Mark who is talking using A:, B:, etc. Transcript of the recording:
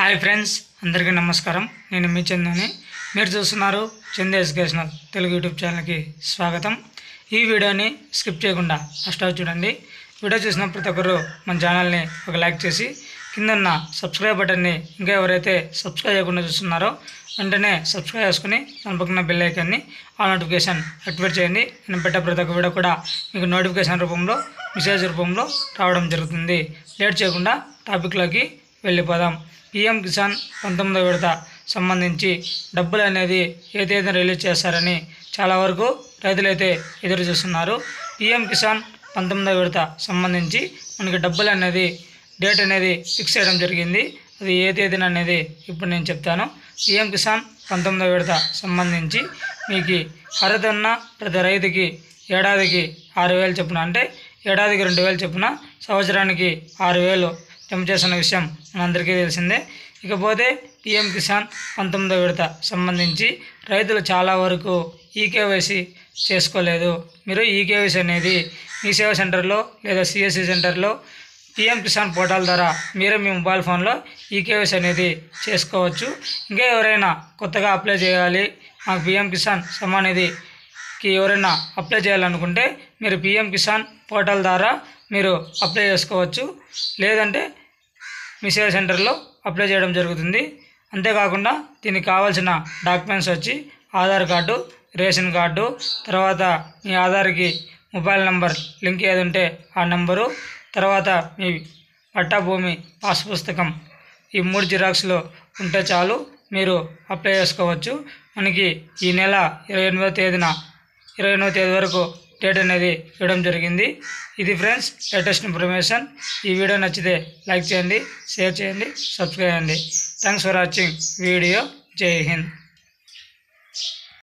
A: Hi friends, అందరికీ నమస్కారం. నేను మీ చందుని. మీరు చూస్తున్నారు చందు ఎడ్యుకేషనల్ తెలుగు యూట్యూబ్ ఛానల్కి స్వాగతం. ఈ వీడియోని స్కిప్ చేయకుండా ఫస్ట్ చూడండి. వీడియో చూసిన ప్రతి ఒక్కరు మన ఛానల్ని ఒక లైక్ చేసి కింద ఉన్న సబ్స్క్రైబ్ బటన్ని ఇంకా ఎవరైతే సబ్స్క్రైబ్ చేయకుండా చూస్తున్నారో వెంటనే సబ్స్క్రైబ్ చేసుకుని దాని పక్కన బెల్ ఐకాన్ని ఆల్ నోటిఫికేషన్ యాక్టివేట్ చేయండి. నేను పెట్టే ప్రతి ఒక్క వీడియో కూడా మీకు నోటిఫికేషన్ రూపంలో మెసేజ్ రూపంలో రావడం జరుగుతుంది. లేట్ చేయకుండా టాపిక్లోకి వెళ్ళిపోదాం. పీఎం కిసాన్ 19వ విడత సంబంధించి డబ్బులు అనేది ఏ తేదీన రిలీజ్ చేస్తారని చాలా వరకు రైతులైతే ఎదురు చూస్తున్నారు. పీఎం కిసాన్ 19వ విడత సంబంధించి మనకి డబ్బులు అనేది డేట్ అనేది ఫిక్స్ చేయడం జరిగింది. అది ఏ తేదీన అనేది ఇప్పుడు నేను చెప్తాను. పీఎం కిసాన్ 19వ విడత సంబంధించి మీకు అర్హత ఉన్న ప్రతి రైతుకి ఏడాదికి 6,000 చొప్పున, అంటే ఏడాదికి 2,000 చొప్పున, సంవత్సరానికి 6,000 జమ చేసిన విషయం మనందరికీ తెలిసిందే. ఇకపోతే పీఎం కిసాన్ 19వ విడత సంబంధించి రైతులు చాలా వరకు ఈకేవైసీ చేసుకోలేదు. మీరు ఈకేవైసీ అనేది మీ సేవా సెంటర్లో లేదా సిఎస్సి సెంటర్లో పీఎం కిసాన్ పోర్టల్ ద్వారా మీరే మీ మొబైల్ ఫోన్లో ఈకేవైసీ అనేది చేసుకోవచ్చు. ఇంకా ఎవరైనా కొత్తగా అప్లై చేయాలి, మాకు పీఎం కిసాన్ సమ్మాన్ నిధికి ఎవరైనా అప్లై చేయాలనుకుంటే మీరు పీఎం కిసాన్ పోర్టల్ ద్వారా మీరు అప్లై చేసుకోవచ్చు. లేదంటే మీ సేవా సెంటర్లో అప్లై చేయడం జరుగుతుంది. అంతేకాకుండా దీనికి కావాల్సిన డాక్యుమెంట్స్ వచ్చి ఆధార్ కార్డు, రేషన్ కార్డు, తర్వాత మీ ఆధార్కి మొబైల్ నెంబర్ లింక్ ఏది ఉంటే ఆ నెంబరు, తర్వాత మీ పట్టా భూమి పాస్ పుస్తకం, ఈ 3 జిరాక్స్లు ఉంటే చాలు మీరు అప్లై చేసుకోవచ్చు. మనకి ఈ నెల 28వ తేదీ వరకు డేట్ అనేది ఇవ్వడం జరిగింది. ఇది ఫ్రెండ్స్ లేటెస్ట్ ఇన్ఫర్మేషన్. ఈ వీడియో నచ్చితే లైక్ చేయండి, షేర్ చేయండి, సబ్స్క్రైబ్ చేయండి. Thanks for watching video. జై హింద్.